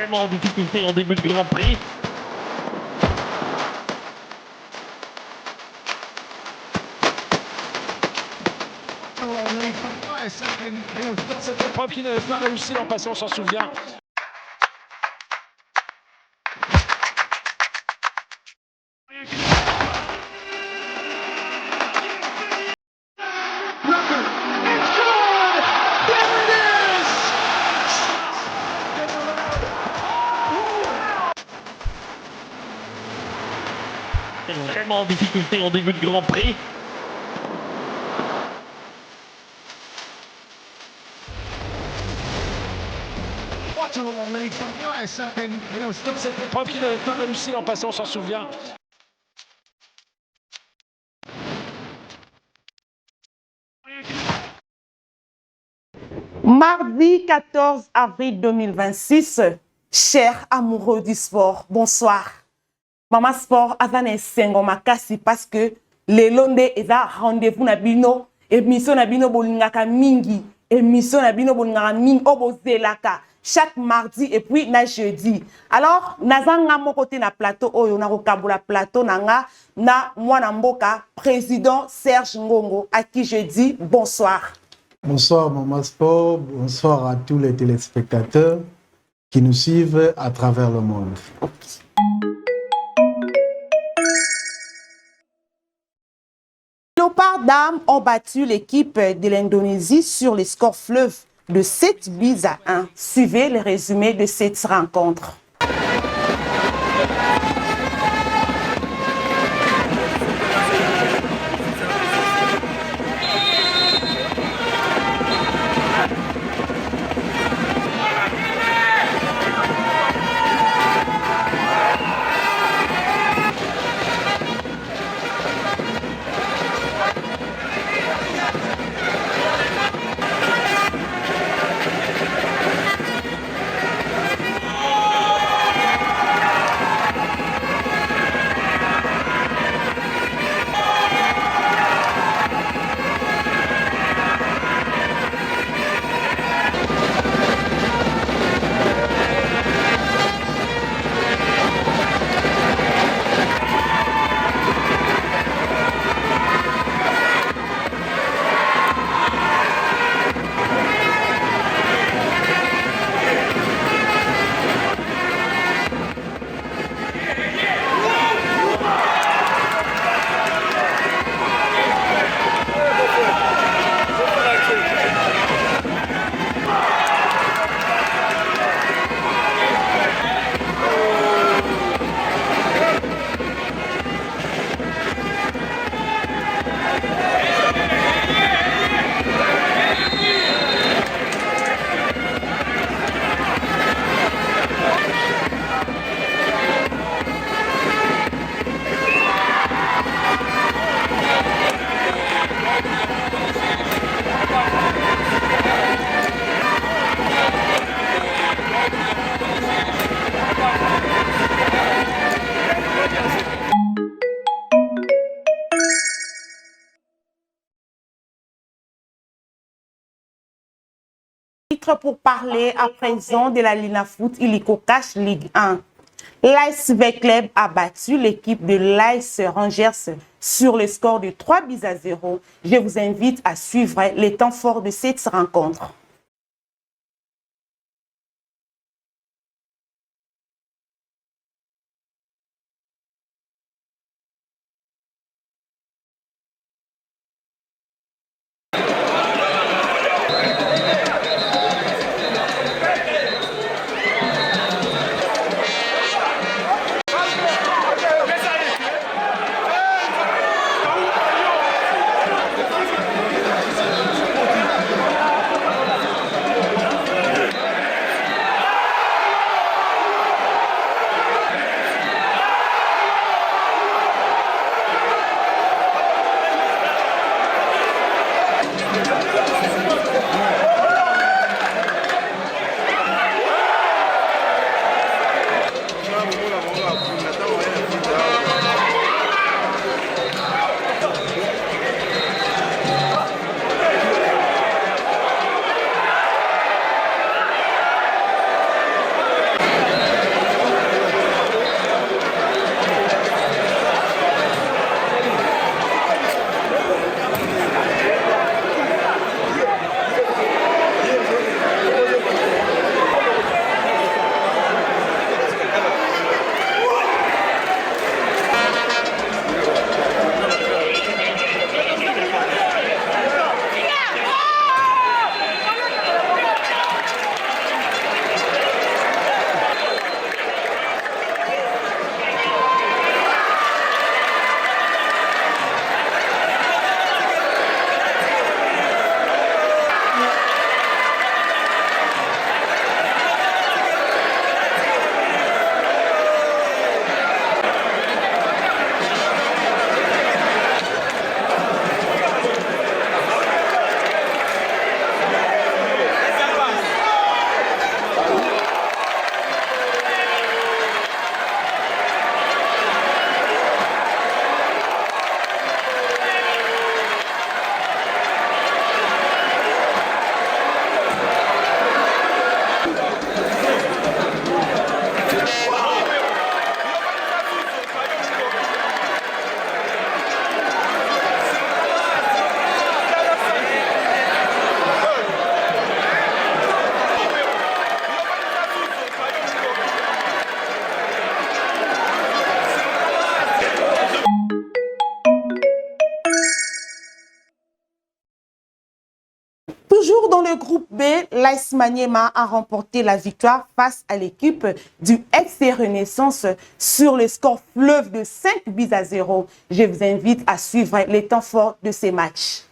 vraiment en difficulté en début de Grand Prix. Cette épreuve qui n'avait pas réussi l'an passé, on s'en souvient. Vraiment en difficulté en début de Grand Prix. Cette épreuve qui n'avait pas réussi l'an passé, on s'en souvient. Mardi 14 avril 2026, chers amoureux du sport, bonsoir. Mama Sport azana esengo makasi parce que le londe eza rendez-vous na bino, émission na bino bolingaka mingi, émission na bino bolingaka mingi obozelaka chaque mardi et puis na jeudi. Alors nazanga moko te na plateau oyo na kokabola plateau nanga na mwana mboka président Serge Ngongo à qui je dis bonsoir. Bonsoir Mama Sport, bonsoir à tous les téléspectateurs qui nous suivent à travers le monde. Les Léopards dames ont battu l'équipe de l'Indonésie sur les scores fleuves de 7 buts à 1. Suivez le résumé de cette rencontre. Pour parler à présent de la Lina Foot Illico Cash Ligue 1. L'AS Club a battu l'équipe de l'AS Rangers sur le score de 3 buts à 0. Je vous invite à suivre les temps forts de cette rencontre. Toujours dans le groupe B, l'AS Maniema a remporté la victoire face à l'équipe du FC Renaissance sur le score fleuve de 5-0. Je vous invite à suivre les temps forts de ces matchs.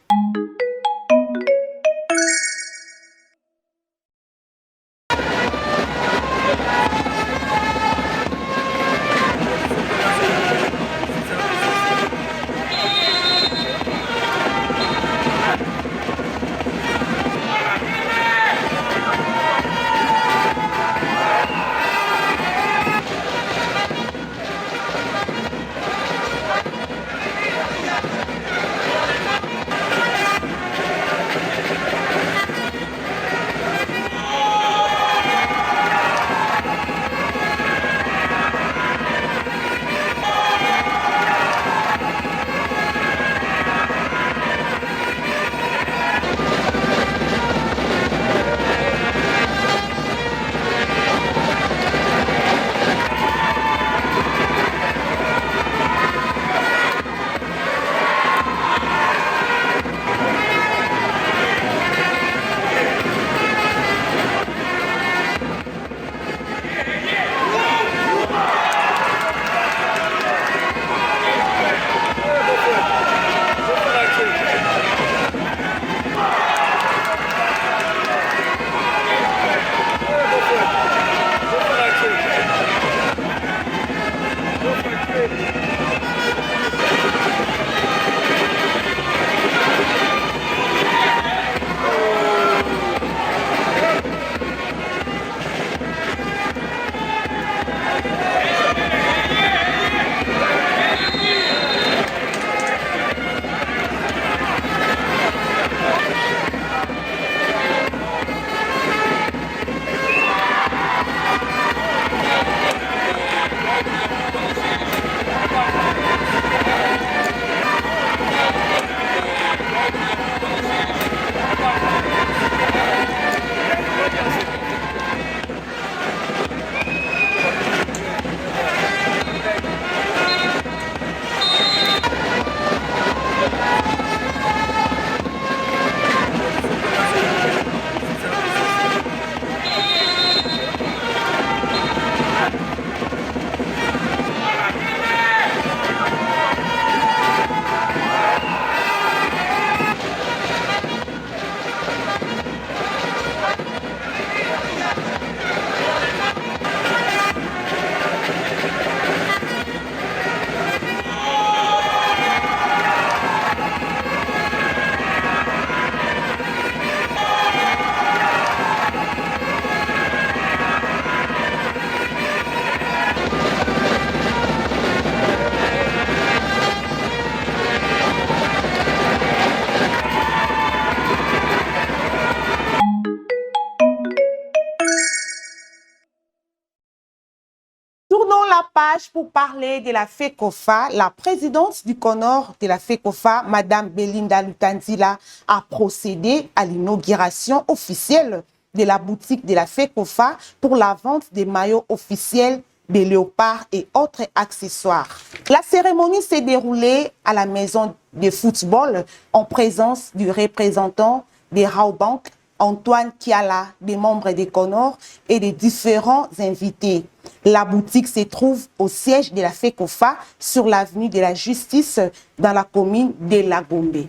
Tournons la page pour parler de la FECOFA. La présidente du CONOR de la FECOFA, Madame Belinda Lutanzila, a procédé à l'inauguration officielle de la boutique de la FECOFA pour la vente des maillots officiels des léopards et autres accessoires. La cérémonie s'est déroulée à la maison de football en présence du représentant des Raobank, Antoine Kiala, des membres des CONOR et des différents invités. La boutique se trouve au siège de la FECOFA sur l'avenue de la Justice dans la commune de Lagombe.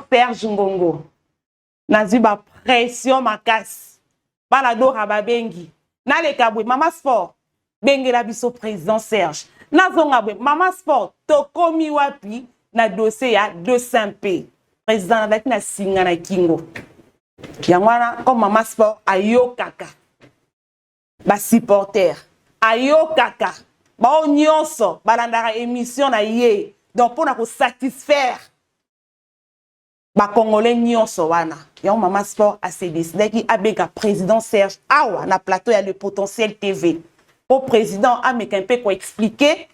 Père Jungongo, naziba pression makas, balado rababengi, na le kabwe Mama Sport, bengi la biso président Serge, nazongabwe Mama Sport, tokomi wapi na dossier ya 200p, président dati na singa na kingo. Yangwana comme Mama Sport ayo kaka, ba supporter, ayo kaka, ba nyonso, balandara émission na ye, donc pour na ko satisfaire ba Congolais nyonso wana. Yon Mama Sport a se décidé ki abega président Serge awa na plateau ya le potentiel TV. Au président amekempe ko expliquer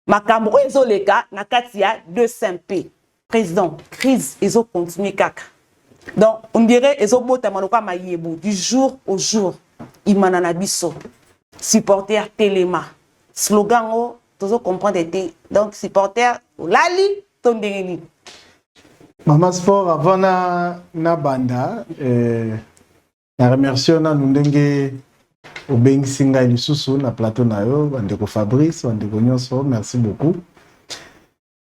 makambo ezoleka na kati ya 200p. Président, crise ezo continuer kaka. Donc on dirait ezo bota manoka mayebo du jour au jour. Imana na biso. Supporter Telema. Slogan o tozo comprendre été. Donc supporter lali to ndenge nini? Mama Sport avant na banda na remercie na ndenge obengisi ngai lisusu na plateau na yo bandeko Fabrice bandeko nyonso merci beaucoup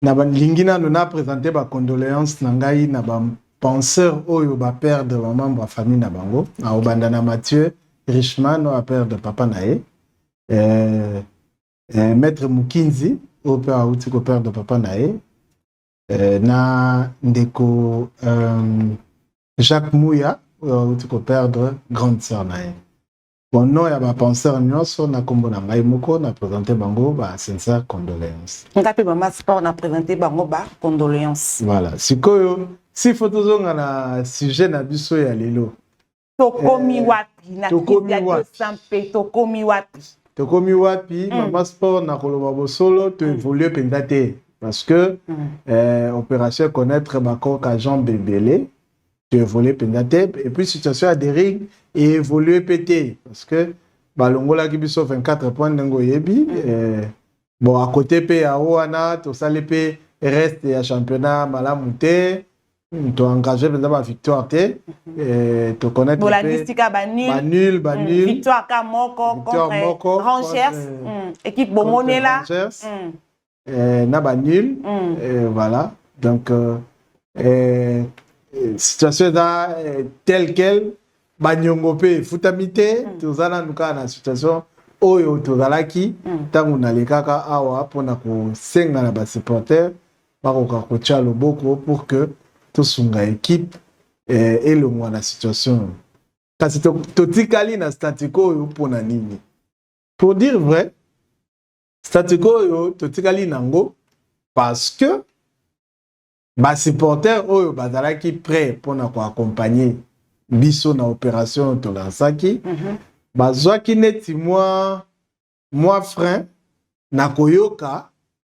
na balingi nanu na présenter ba condoléances na ngai na ba penseur oyo ba perdre ba membre ya famille na bango na obanda na Mathieu Richman a perdre papa na ye maître Mukinzi au père outi ko perdre papa na ye na ndeko Jacques Mouya outi ko perdre grande sœur na ye. Bon nom ya ba penseur nyonso na kombo na ngai moko na présenter bango ba sincère condoléances. Ngapi Mama Sport na présenter bango ba condoléances. Voilà, sikoyo si photo zonga na sujet na biso ya lelo. Tokomi wapi na tokomi wapi sampe tokomi wapi. Tokomi wapi Mama Sport na koloba bosolo to évoluer pendate parce que opération connaître bakoka Jean Bébélé tu évoluer pendate et puis situation à dérive et évoluer pété parce que balongola ki biso 24 points ndengo yebi bon à côté pe ya wana to sale pe reste ya championnat malamu te to engagé pendant ma victoire te to connaître bon la mystica ba nul victoire ka moko contre Rangers équipe bomonela na ba nul voilà donc situation telle quelle banyongo pe futamite tozala nuka na situation oyo tozalaki tangu nalekaka awa pona ko senga na ba supporters bakoka ko tia loboko pour que tosunga équipe et le mwa na situation kasi totikali na statico oyo pona nini pour dire vrai statico oyo totikali nango parce que ba supporters oyo bazalaki prêt pona ko accompagner biso na opération to lansaki bazwaki neti moi frein na koyoka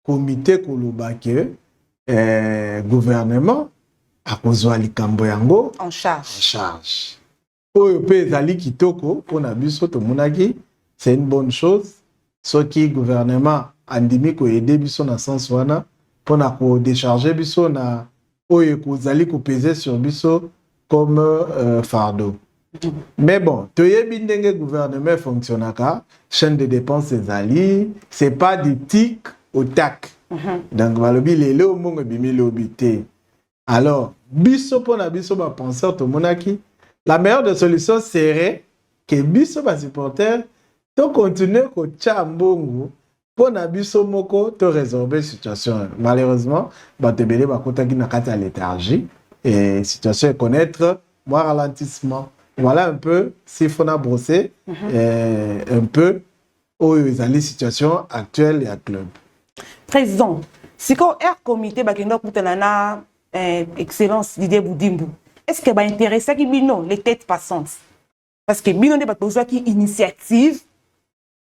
comité koloba ke gouvernement akozwa likambo yango en charge oyo pe ezali kitoko pona biso tomonaki c'est une bonne chose soki gouvernement andimi ko aider biso na sens wana pona ko décharger biso na oyo kozali ko peser sur biso comme fardeau. Mais bon, toyebi ndenge gouvernement fonctionnaka, chaîne de dépenses ezali, c'est pas du tic au tac. Donc balobi lelo mongo bimi lobité. Alors, biso pona biso ba penseur to monaki, la meilleure des solutions serait que biso ba supporter to continuer ko chambongo pona biso moko to résorber situation. Malheureusement, ba tebele ba kotaki na kati ya léthargie. Et situation est connaître, moi ralentissement. Voilà un peu, s'il faut brosser, un peu où ils ont les situations actuelles et à club. Président, si quand air comité bakendo kutanana excellence Didier Boudimbu, est-ce que ba intéressé qui bino les têtes passantes? Parce que bino ne pas besoin qui initiative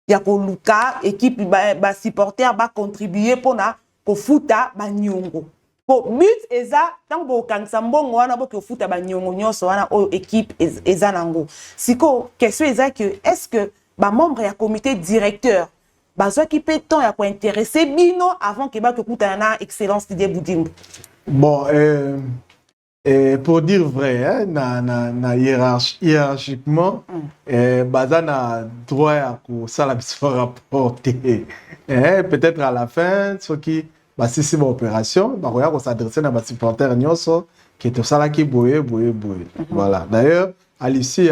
ya ko luka équipe ba supporter ba contribuer pour na ko futa ba nyongo. Pour but eza tant bo kanisa mbongo wana bo ke futa ba nyongo nyonso wana o équipe eza nango. Siko question eza que est-ce que ba membre ya comité directeur bazwa ki peut temps ya ko intéresser bino avant que ba ke kuta na excellence Didier Boudimbu. Bon pour dire vrai hein, na hiérarchiquement bazana droit à ko sala biso rapporter peut-être à la fin ce qui bah si c'est une opération bah on s'adresser à nos supporters nyonso qui est ça là qui boye voilà d'ailleurs à l'issue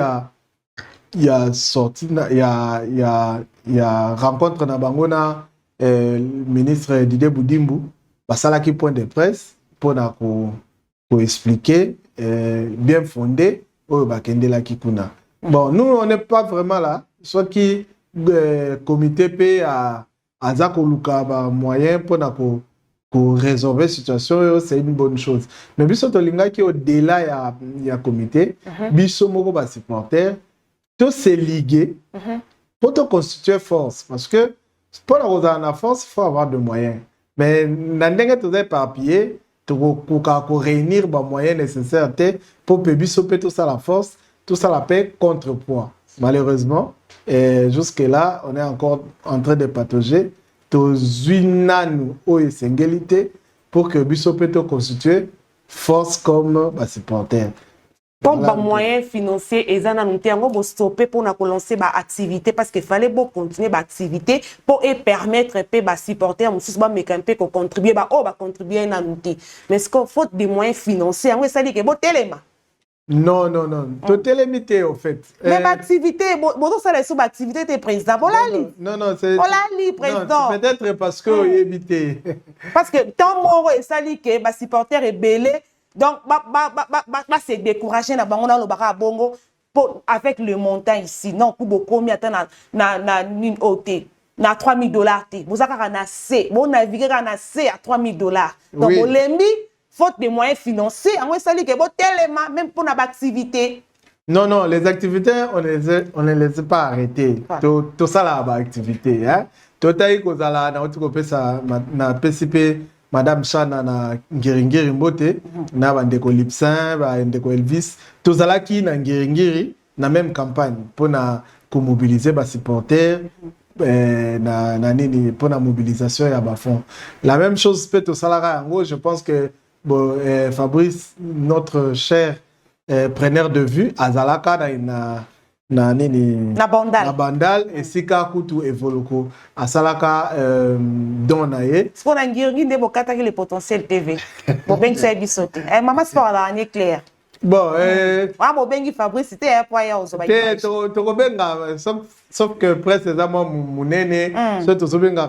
il y a sorti il y a rencontre na bangona ministre Didier Boudimbu bah ça là qui point de presse pour expliquer bien fondé au bakende là qui kuna bon nous on n'est pas vraiment là soit qui comité P à Azako Luka ba moyen pour résolver la situation, c'est une bonne chose. Mais biso tolinga qui au-delà il y a comité, biso moko ba supporter, tout c'est ligué pour te constituer force parce que pour avoir la force, il faut avoir des moyens. Mais n'andenge tout éparpillé, pour réunir les moyens nécessaires pour que biso peut tout ça la force, tout ça la paix contrepoids. Malheureusement, jusque-là, on est encore en train de patauger. Tozuinanu o esengélité pour que biso peut constituer force comme supporter. Comme voilà, moyen financier, ils ont stoppé pour lancer des activités parce qu'il fallait continuer des activités pour permettre aux supporters de contribuer à l'outil. Mais ce qu'il faut des moyens financiers, ça dit que c'est téléma. Non. Tu es limité au fait. Mais l'activité, c'est l'activité du président. Non, c'est. Président. Peut-être parce que évité. Parce que tant que ça dit que les supporters est belé. Donc, c'est découragé avec le montant ici. Non, pour beaucoup, il y a na $3,000. Vous avez assez. Vous naviguez assez à $3,000. Donc, vous l'avez faute de moyens financiers. Ça dit que vous tellement, même pour notre activité. Non, les activités, on ne les a pas arrêtées. Tout ça, là, activité. Tout ça, na PCP. Madame Chana na Ngiringiri Mbote, na bandeko Lipsin, bandeko Elvis, tous ceux qui na Ngiringiri na même campagne pour na mobiliser les supporters na nini pour la mobilisation ya ba fond. La même chose peut au salarié en je pense que Fabrice notre cher preneur de vue azalaka na bandal et sika kutu evoluko asalaka donaye ce qu'on a ngirgi de bokata le potentiel TV bo bengi ça bisote maman sport la année claire bon bo bengi Fabrice c'était un point aux obaï to benga sauf que presque exactement munene surtout so benga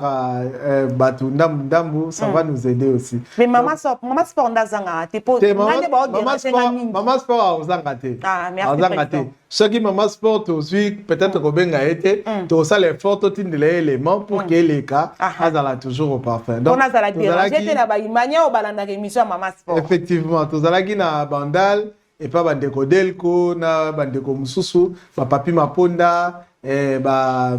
batu ndambu ça va nous aider aussi mais maman sport ndazanga te po maman sport ozangate merci ce qui maman sport aussi peut-être que benga été to ça l'effort tout les éléments pour que les cas azala toujours au parfum donc on azala déranger na ba imanya o balanda émission maman sport effectivement to zalaki na bandal et pas bandeko delko na bandeko mususu ba papi maponda ba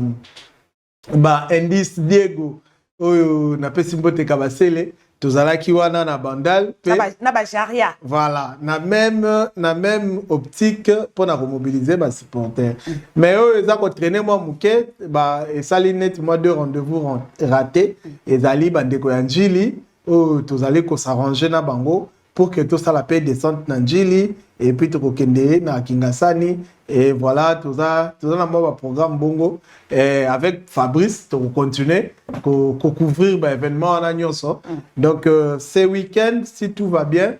indice Diego oyo na pesi mbote kabasele tozalaki wana na bandal na ba jaria voilà na même optique pour na remobiliser ba supporters mais eux ils ont traîné moi muke ba esali net moi deux rendez-vous ratés ezali bandeko ya njili oyo tozali ko s'arranger na bango pour que tout ça la paix descende na njili et puis tu kokende na Kingasani et voilà tout ça na moi programme bongo et avec Fabrice tu continuer couvrir l'événement en nyonso donc ce week-end si tout va bien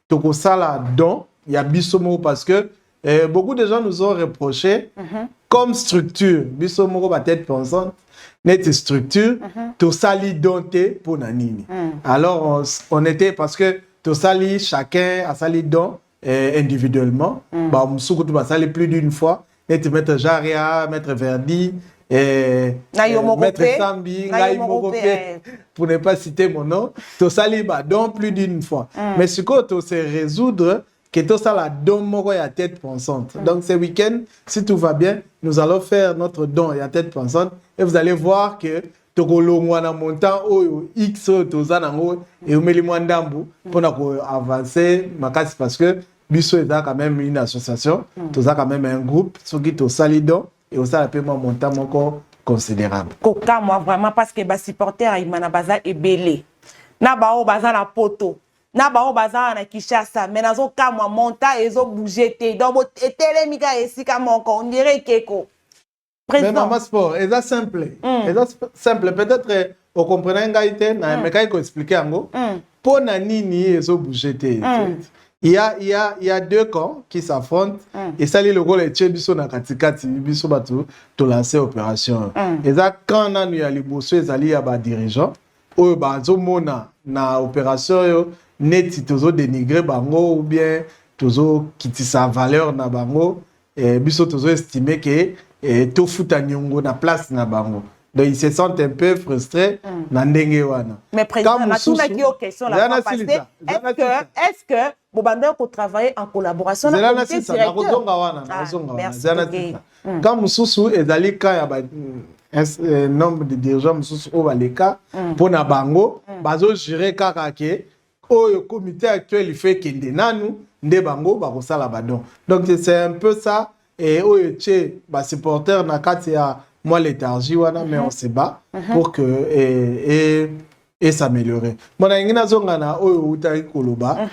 tu ko sala don il y a bisomo parce que beaucoup de gens nous ont reproché comme structure bisomo ba tête pensante net structure tu sali donté pour nanini alors on était parce que tu sali chacun a sali don individuellement bah musuku tu sali plus d'une fois et tu mettre Jaria mettre Verdi mettre Sambi pour ne pas citer mon nom tu sali bah don plus d'une fois mais ce que tu sais résoudre que tout ça la don moko ya tête pensante donc ce week-end si tout va bien nous allons faire notre don ya tête pensante et vous allez voir que tokolongwa na montant oyo X tozanango et omeli mwandambu pour avancer makasi parce que biso est quand même une association toza quand même un groupe ce qui to salidon et au ça paiement montant encore considérable koka moi vraiment parce que ba supporter imana baza ebele na bao baza na poto na bao baza na Kinshasa mais nazo ka moi montant ezo bouger te donc etelemika esika moko on dirait keko. Mais maman sport, c'est simple. C'est simple. Peut-être vous comprenez ngaïté, na mekaïko expliquer ango. Pour nani ezo bouger te. Il y a deux camps qui s'affrontent et ça les logos les biso na katikati biso batu to lancer opération. Et ça quand nanu ya liboso ezali ya ba dirigeant oyo bazo mona na opération yo neti tozo dénigrer bango ou bien tozo kitisa valeur na bango et biso tozo estimer que et tout fout à nyongo na place na bango donc ils se sentent un peu frustrés na ndenge wana mais président la tuna qui aux questions la est-ce que bobanda ko travailler en collaboration na comité directeur quand mususu ezali ka ya ba nombre de dirigeants mususu o baleka pona bango bazo gérer kaka ke oyo comité actuel il fait kende nanu nde bango ba ko sala badon donc c'est un peu ça. Et oyo tche ba supporter na kati ya moi léthargie wana mais on se bat pour que et s'améliorer. Mon ingina zongana oyo utari koloba.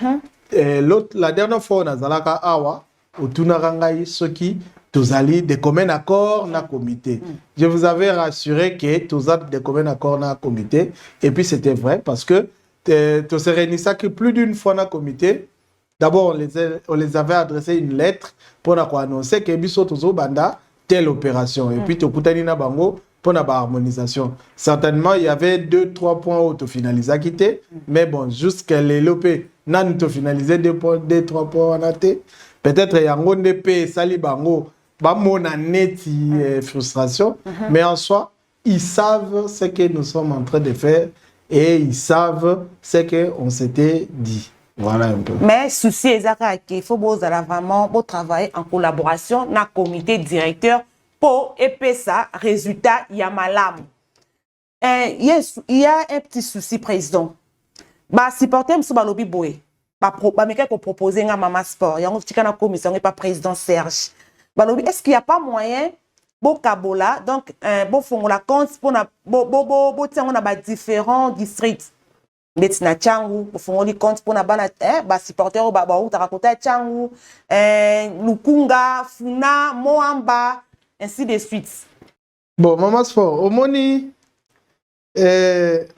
La dernière fois on a zalaka awa otunaka ngai soki tozali de commun accord na comité. Je vous avais rassuré que tozali de commun accord na comité et puis c'était vrai parce que tu se réunissais que plus d'une fois na comité. D'abord on les avait adressé une lettre pour annoncer que biso tozo banda telle opération et puis tokutani na bango pour la harmonisation. Certainement, il y avait 2-3 points auto-finalisés qui étaient, mais bon, jusqu'à l'ELOP, n'a auto-finalisé 2-3 points en athée. Peut-être il y a un DP, sali bango, mon neti frustration, mais en soi, ils savent ce que nous sommes en train de faire et ils savent ce qu'on s'était dit. Voilà un peu. Mais souci est qu'il faut vraiment travailler en collaboration dans le comité directeur pour épaisser ça, résultat, il y a malam. Il y a un petit souci, président. Bah, supporter M. Balobi Boé. Bah, mais qu'est-ce qu'on propose à Mama Sport? Il y a une commission et pas président Serge. Balobi, est-ce qu'il n'y a pas moyen, bon Kabola, donc, bon, font la compte pour na différents districts. Betina Changu, font les comptes pour na ba supporter au baba ou tarakota Changu, Lukunga, Funa, Moamba, ainsi de suite. Bon, Mama Sport, au moni,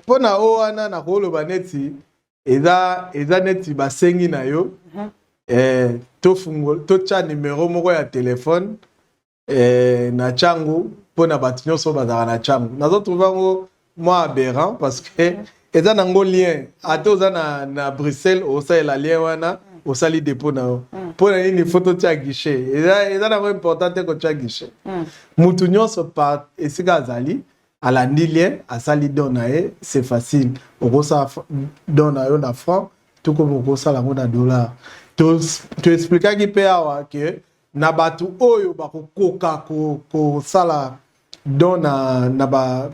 pour na oana na kolo baneti, eza neti basengi na yo, to cha numéro moko ya téléphone, na Changu, pour na batinyo so bazara na Changu. Nazo trouver moi aberrant parce que eza nango lien, ato za na Bruxelles, osa la lien wana, osali dépôt na yo. Pour une photo tia guichet. Eza nango important ko tia guichet. Mutu nyonso part esika azali, ala lien, asali donae, c'est facile. Okosa dona yo na franc, tout comme okosa la na dollar. Tu expliquer ki pe awa que na batu oyo bako koka ko sala dona na ba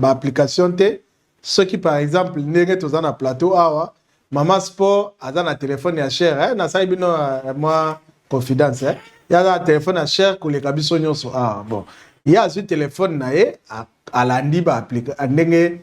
application te. Ceux qui par exemple n'ont pas na plateau awa, Mama Sport a un téléphone ya cher, na sa bino moi confidence, il y a un téléphone ya cher pour les kabiso nyonso. Ah bon, il y a un téléphone na e à landi ba appliquer ndenge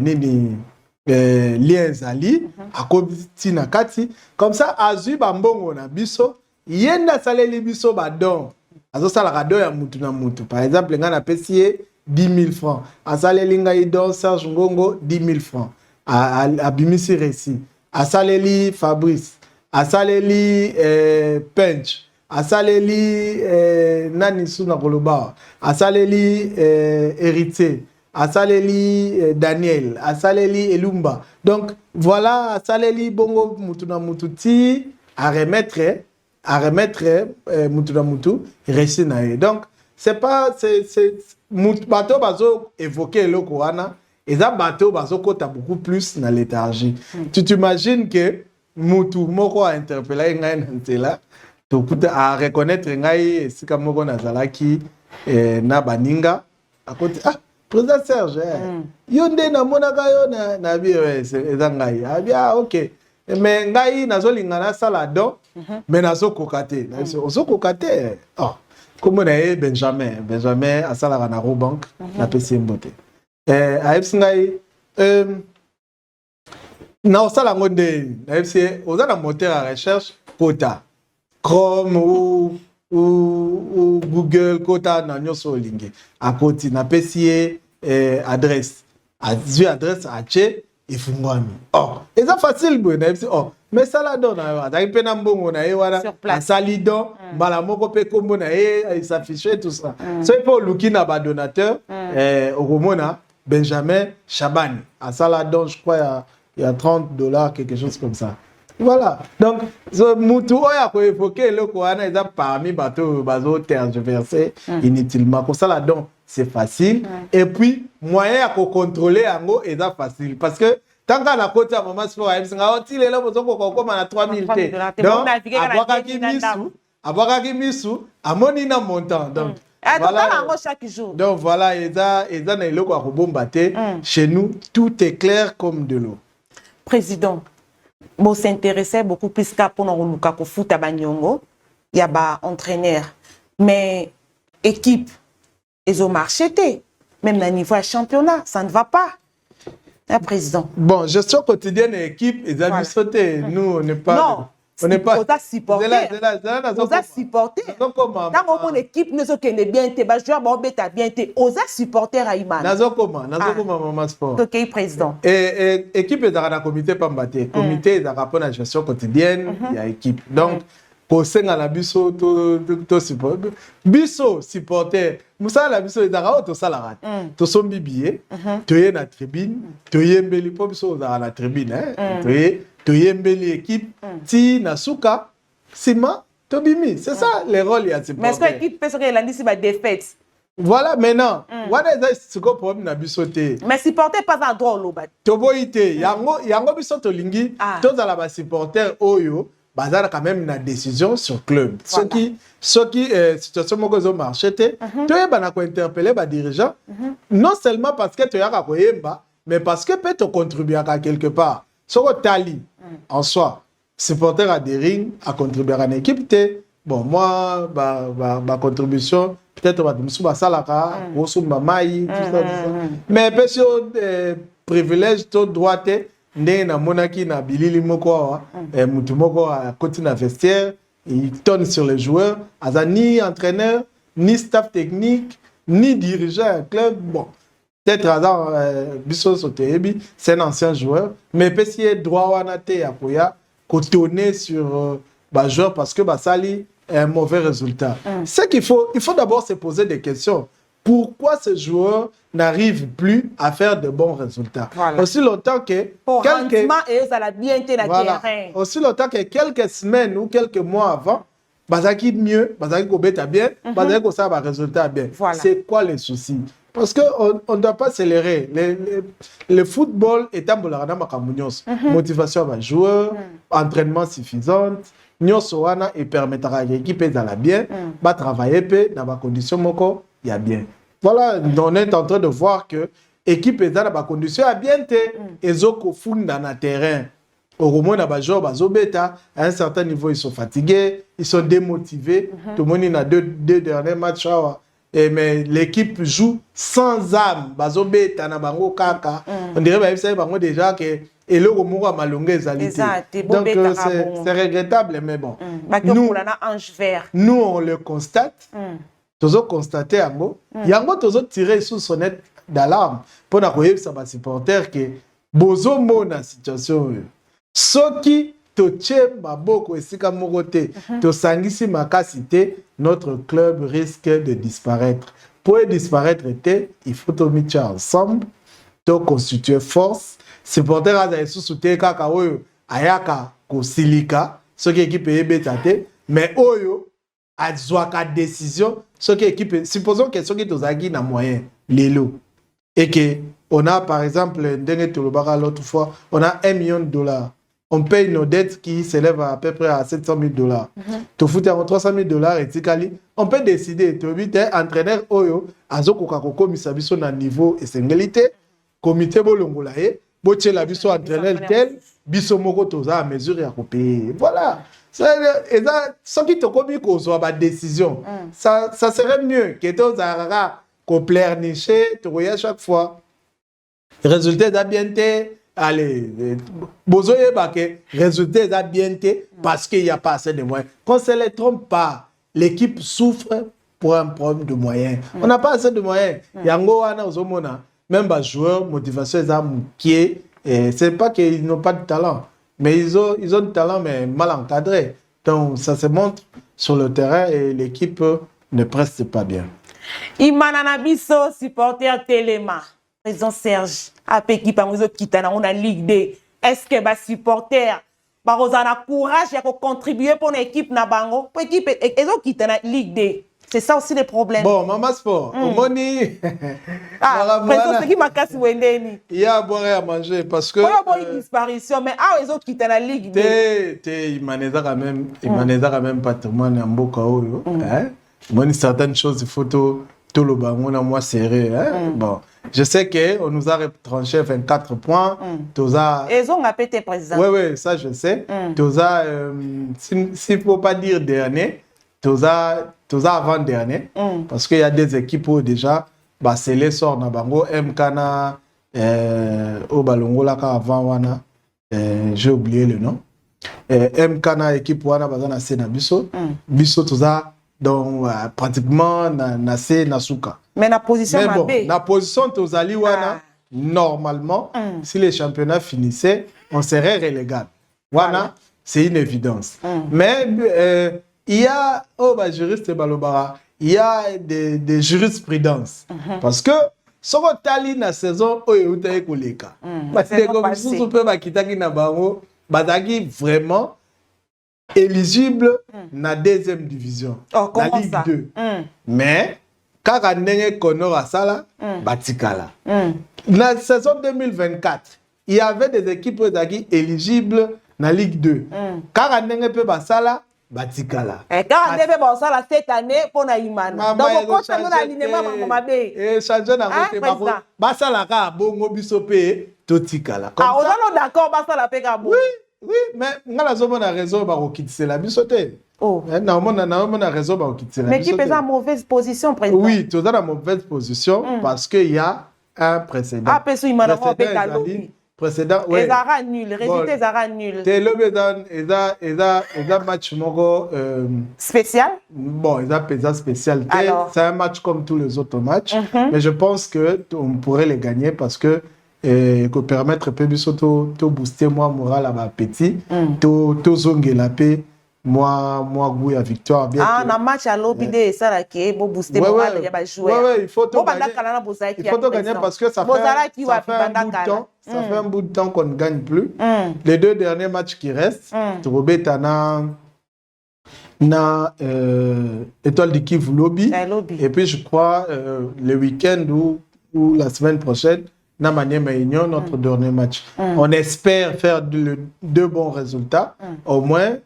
nini lien zali akobiti na kati comme ça azui ba mbongo na biso yenda saleli biso ba don azo sala ka don ya mutu na mutu. Par exemple nga na pesier 10 000 francs. Asaleli ngai don Serge Ngongo 10 000 francs. Abimisi Réci. Asaleli Fabrice. Asaleli Pench. Asaleli Nani Suna Koloba. Asaleli Héritier. Asaleli Daniel. Asaleli Elumba. Donc voilà, Asaleli Bongo Mutuna Mututi à remettre Mutuna Mutu Réci nae. Donc c'est pas bateau bazo évoquer le Koana et ça bateau bazo kota beaucoup plus dans léthargie. Tu t'imagines que Mutu moko a interpellé ngai ntela to kuta a reconnaître ngai sika moko nazalaki na baninga à côté président Serge yonde na monaka yo na BOS eza ngai abia OK mais ngai nazolinga na sala do mais nazo kokate ozo kokate comme on a Benjamin à Salara na Robank, na PC Mbote. A Epsingai, na osala ngonde, na FC, oza na moteur à recherche, Kota, Chrome ou Google, Kota na nyoso lingi. A Koti, na PC adresse, a zui adresse a Tché, et Fungwami. Oh, et ça facile, bon, na FC, oh. Mais ça la donne, il peut n'ambongo na voilà, un salidon, malamoko pe kombo na il s'affichait tout ça. C'est pour looking à bas donateur, au Romona, Benjamin Chabani. À Saladon, je crois, il y a $30, quelque chose comme ça. Voilà. Donc, ce moutou, il faut évoquer le Koana, il a parmi bateaux, bateaux tergiversés inutilement. Comme ça, là-dedans, c'est facile. Et puis, moyen à contrôler en haut, il est facile. Parce que, tant qu'on a côté à Mama Sport, il y a un petit élément qui est 3000 T. Donc, à Boakaki Missou, à Monina montant. Donc, voilà. Chaque jour. Donc, voilà, chez nous, tout est clair comme de l'eau. Président, bon, s'intéressait beaucoup plus qu'à pour nous foot à Banyongo. Il y a un entraîneur. Mais, équipe, ils ont marché, même au niveau du championnat, ça ne va pas. Un président. Bon, gestion quotidienne et équipe, ils ont sauté. Nous, on n'est pas... Non. On n'est pas... Vous avez supporté. Vous avez supporté. Dans mon équipe, nous sommes bien, les joueurs vont bien, vous avez supporté Raïman. Nazo comment Maman Sport. Ok, président. Et équipe est dans le comité Pambaté. Comité est dans rapport à la gestion quotidienne, il y a équipe. Donc, pour ça, la biso, to supporter. Biso supporter. Moussa la biso est dans la salaire. To son bibillet, tu es dans la tribune, tu es mbeli po biso dans la tribune, tu es mbeli équipe, ti nasuka, sima, to bimi. C'est ça les rôles il y a supporter. Mais est-ce que l'équipe peut se réaliser si ma défaite? Voilà, maintenant, what is the problème na biso te? Mais supporter pas en droit au lobat. Tobo ite, yango biso to lingi, tous à la supporter oyo. Bazar quand même une décision sur le club. Voilà. Ceux qui situation moko zo marché te, tu es bana ko interpeller ba dirigeant non seulement parce que tu as ko yemba, mais parce que peut te contribuer à quelque part. Soko tali en soi, supporter à des rings à contribuer à une équipe te. Bon moi ma contribution peut-être va me souba salaka, ou souba mai, tout ça. Mais parce que privilège to droit te ndé na monaki na bilili moko mutu moko à côté na vestiaire, il tourne sur les joueurs, aza ni entraîneur, ni staff technique, ni dirigeant club. Bon, peut-être hasard biso sotebi, c'est un ancien joueur, mais peut y droit wana te ya koya ko tourner sur joueur parce que sali un mauvais résultat. C'est qu'il faut d'abord se poser des questions. Pourquoi ce joueur n'arrive plus à faire de bons résultats? Voilà. Aussi longtemps que aussi longtemps que quelques semaines ou quelques mois avant, bazaki mieux, bazaki kobeta bien, bazaki ko ça va résultat bien. Voilà. C'est quoi les soucis? Parce que on ne doit pas accélérer. Le football est un bolarana makamunios. Motivation à joueur, entraînement suffisant. Nyonso wana et permettra à l'équipe d'aller bien, ba travailler peu dans des conditions moko, il y a bien. Voilà, on est en train de voir que l'équipe est dans des conditions à bien et zoko fund dans le terrain. Au moins, à un certain niveau, ils sont fatigués, ils sont démotivés. Tout le monde a deux derniers matchs. Mais l'équipe joue sans âme. On dirait déjà que donc c'est regrettable, mais bon. Nous on le constate. Tous constaté yango tous tiré sous sonnette d'alarme pour na koyeb sa supporter que bozo mona situation soki to tchemba boko esika mokote to sangisi makasi te, notre club risque de disparaître. Pour disparaître il faut to mettre ensemble, to constituer force. Supporter aza sous kaka oyo ayaka ko silika soki équipe ebetate mais oyo azwaka décision ce qui équipe. Supposons que ce qui est na moyen lelo et que on a par exemple l'autre fois on a $1 million, on paye nos dettes qui s'élèvent à peu près à $700,000. Tu fous à $300,000 et tikali, on peut décider tu es entraîneur oyo azoko kako misabiso na niveau et singalité comité bolongola e boche la biso entraîneur tel biso moko toza à mesure ya ko payer. Voilà. Ce qui te commis qu'on soit ma décision, ça serait mieux que tu aies pléniché, tu regardes chaque fois. Résultat est bien, allez, besoin de résultat est bien parce qu'il n'y a pas assez de moyens. Quand on ne se trompe pas, l'équipe souffre pour un problème de moyens. On n'a pas assez de moyens. Yango wana ozomona, même les joueurs, motivation qui est, c'est pas qu'ils n'ont pas de talent. Mais ils ont du talent, mais mal encadré. Donc, ça se montre sur le terrain et l'équipe ne preste pas bien. Imana Bisso, supporter Téléma. Président Serge, après équipe, on a Ligue 2. Est-ce que les supporters ont courage à contribuer pour l'équipe Nabango? Pour l'équipe, ils ont quitté la Ligue 2. C'est ça aussi le problème. Bon, Maman Sport, Moni. Président, c'est qui m'a cassé Wendeni. Il y a à boire et à manger parce que. Il y a une disparition, mais les autres qui étaient dans la Ligue 2. Il m'en est quand même patrimoine en Boka. Moni, certaines choses, il faut tout le bangon à moi serré. Bon, je sais qu'on nous a retranché 24 points. Ils ont appelé président. Oui, ça je sais. S'il ne faut pas dire dernier, avant-dernier, parce qu'il y a des équipes où déjà, Bassélé sort na bango, Mkana, au balongolaka avant wana j'ai oublié le nom MK na équipe wana bazana se na biso biso toza donc pratiquement na se na suka mais na position mais bon mabe na position tozali wana normalement si les championnats finissaient on serait relégable wana c'est une évidence mais il y a juriste balobara il y a des jurisprudences parce que soko tali na saison oyo utaye koleka bateko bisusu pe bakitaki na bango bazaki vraiment éligible na deuxième division na Ligue 2 mais kaka ndenge Conor asala batikala na saison 2024 il y avait des équipes qui éligibles na Ligue 2 kaka ndenge pe basala batikala quand ndebe basala cette année pour na imana donc coach na alignement bango mabe changer na côté bako basala ka bongo biso pe totikala on est d'accord basala pe ka bongo oui mais ngala zomo na raison ba kokitsela biso te na mona raison ba kokitsela mais qui pèse en mauvaise position président oui tu es dans la mauvaise position parce que il y a un précédent peso imana ko pe ka lobi précédent ouais ezara nul résultat ezara nul te lobedan eza match moko spécial bon eza spécial c'est un match comme tous les autres matchs mais je pense que on pourrait les gagner parce que que permettre pe biso to booster moi moral à ma petit to zongela pe moi goût à victoire bien na match à l'OBD ça là qui bo booster moral ya ba joueur il faut to gagner parce que ça fait un bout de temps qu'on ne gagne plus les deux derniers matchs qui restent Robeta na Étoile du Kivu lobby et puis je crois le week-end ou la semaine prochaine na Maniema Union, notre dernier match. On espère faire deux bons résultats, au moins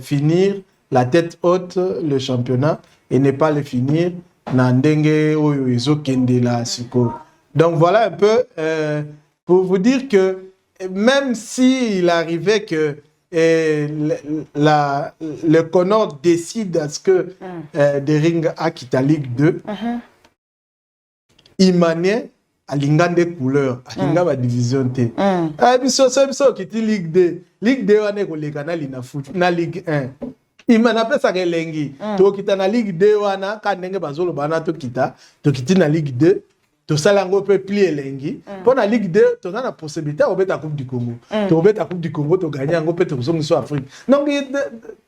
finir la tête haute le championnat et ne pas le finir na ndenge oyo ezokende la siko. Donc voilà un peu pour vous dire que même s'il arrivait que le Conor décide à ce que Dering a quitté Ligue 2, Imane alingande couleur alinga ba division T biso qui ti Ligue 2 wana koleka na lina foot na Ligue 1 imana pesa kelengi to kita na Ligue 2 wana ka ndenge bazolo bana to kiti na Ligue 2 to sala ngo pe pli elengi pour na Ligue 2 to na possibilité au beta Coupe du Congo to beta Coupe du Congo to gagner ngo pe to so Afrique donc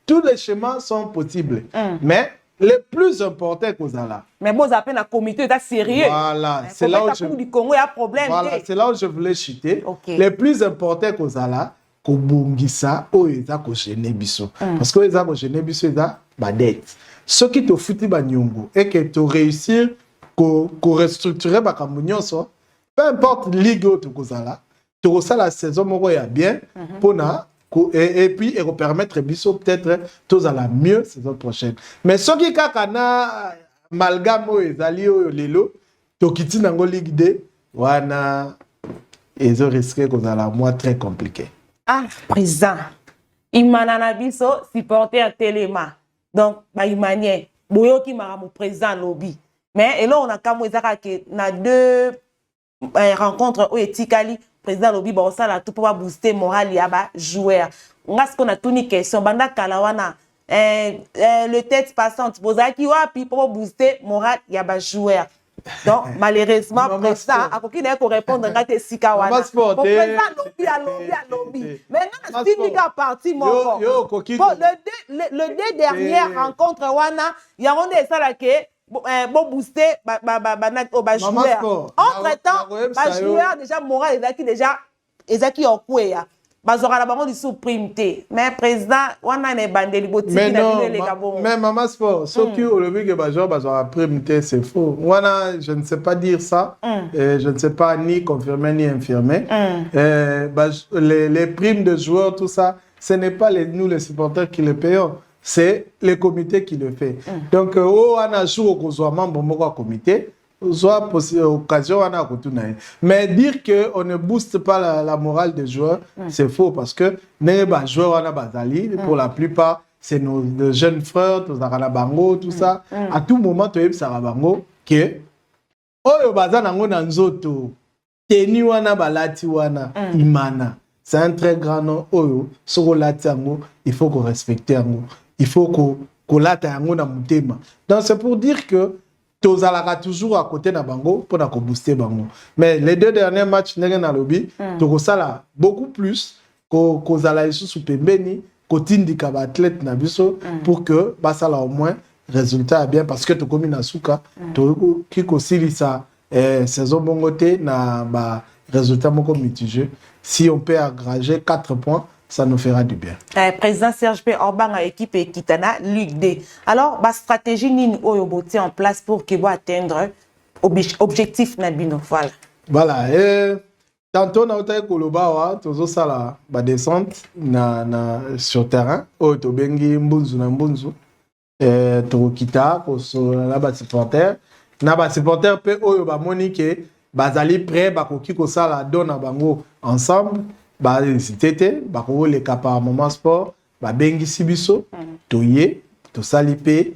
tous les schémas sont possibles mais le plus important que là. Mais bon, ça un comité est sérieux. Voilà, c'est là où du Congo, il y a problème. Voilà, c'est là où je voulais chuter. Le plus important que là, que bongisa o eza ko gêner biso. Parce que eza ko gêner biso eza ba dette. Ce qui te fouti ba nyongo et que tu réussir ko restructurer ba kamunyoso, peu importe ligue au to là, tu ressens la saison moko ya bien pour na et puis et permettre biso peut-être tous à la mieux saison prochaine mais ce qui kakana malgamo ezali oyo lelo tokiti nango Ligue 2 wana ezo risquer kozala moi très compliqué président imanana biso supporter telema donc ba imanien boyoki maramu président lobby mais et là on a kamo ezaka ke na deux rencontres au etikali président lobby ba osala tout pour booster moral ya ba joueur ngas qu'on a tuni question banda kalawana le tête passante bozaki wapi pour booster moral ya ba joueur donc malheureusement président akoki na ko répondre ngate sika wana président lobby mais na sika parti moko le deux dernières rencontres wana ya onde sala ke bon booster ba joueur entre temps ba joueur déjà moral ezaki okweya bazora la bango disu primité mais président wana ne bandeli botiki na bile les gabon mais Mama Sport ce qui au levé que ba joueur bazora primité c'est faux wana je ne sais pas dire ça je ne sais pas ni confirmer ni infirmer les primes de joueurs tout ça ce n'est pas nous les supporters qui le payons c'est le comité qui le fait. Donc, on a joué au membre du comité, soit occasion on a mais dire que on ne booste pas la morale des joueurs, c'est faux parce que les joueurs on a bazali pour la plupart c'est nos jeunes frères, tous bango tout ça. À tout moment tu es sarabango que oh bazana ngo na nzoto teni wana balati wana imana. C'est un très grand nom. Oyo, soko lati yango, il faut qu'on respecte yango. Il faut qu'on lata yango na mutema. Donc c'est pour dire que tozalaka toujours à côté na bango pour na ko booster bango. Mais les 2 derniers matchs ndenge na lobby, tokosala beaucoup plus ko zala isusu pembeni, ko tindika ba athlète na biso pour que basala au moins résultat bien parce que tokomi na suka to kiko silisa saison bongote na ba résultat moko mitigé. Si on peut aggrager 4 points, ça nous fera du bien. Président Serge P. Orban a équipe Kitana, Ligue D. Alors, la stratégie Nini Oyoboté en place pour qu'il va atteindre objectif Nabino. Voilà. Tantôt, on a eu Koloba, toujours ça la descente sur terrain. Oh, to bengi mbunzu na mbunzu. To kita, ko so la ba supporter. Na ba supporter pe oyo ba monike. Bazali prêt bakoki ko sala dona bango ensemble ba c'était bako le capa moment sport ba bengi sibiso toye to salipe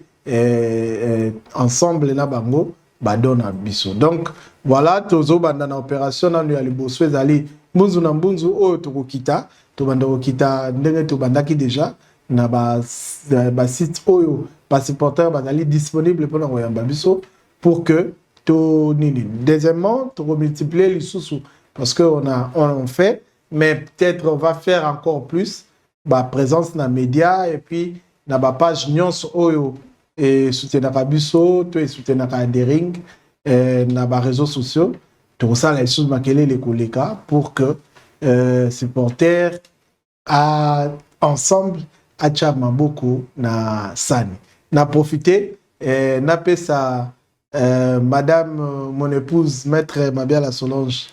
ensemble na bango ba dona biso. Donc voilà tozo banda na opération na ya liboso ezali mbunzu na mbunzu oyo tokokita to banda kokita ndenge to bandaki déjà na ba site oyo ba supporter bazali disponible pour na koyamba biso pour que deuxièmement, tu multiplier les sous parce qu'on fait, mais peut-être on va faire encore plus présence dans les médias et puis dans la page Nyons Oyo et soutenir Kabiso, tu soutenir Adering dans les réseaux sociaux. Tout ça, les choses les collègues pour que supporters ensemble à beaucoup na Sani. Na profiter, na pe ça. Madame, mon épouse, maître Mabiala Solange,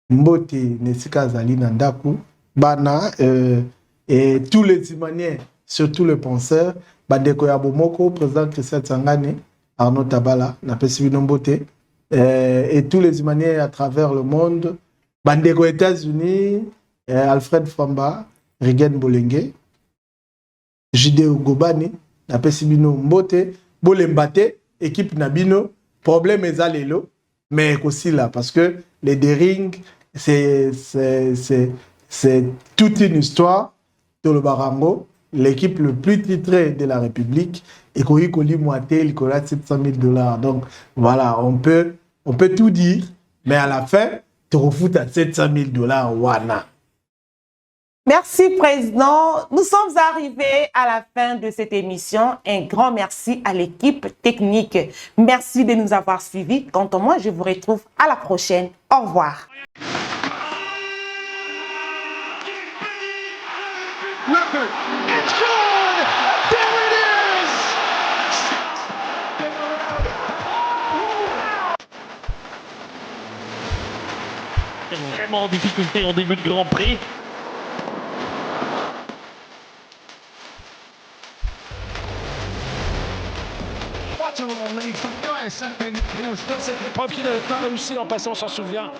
Mbote, Nesika Zali Nandaku, Bana, et tous les Imaniens, surtout les penseurs, Bandeko Yabomoko, président Christian Tsangane, Arnaud Tabala, Napesivino Mbote, et tous les Imaniens à travers le monde, Bandeko États-Unis, Alfred Famba, Rigen Bolenge, Jideo Gobani, Napesivino Mbote, Bolembate, équipe Nabino. Problème est à l'élo, mais aussi là, parce que les Dering, c'est toute une histoire de le Barango, l'équipe le plus titrée de la République, et qu'on y colle moitié, il colle $700,000. Donc voilà, on peut tout dire, mais à la fin, tu refous à $700,000, wana. Merci, Président. Nous sommes arrivés à la fin de cette émission. Un grand merci à l'équipe technique. Merci de nous avoir suivis. Quant à moi, je vous retrouve à la prochaine. Au revoir. C'est vraiment en difficulté en début de Grand Prix. Pas qu'il n'a pas réussi en passant, on s'en souvient.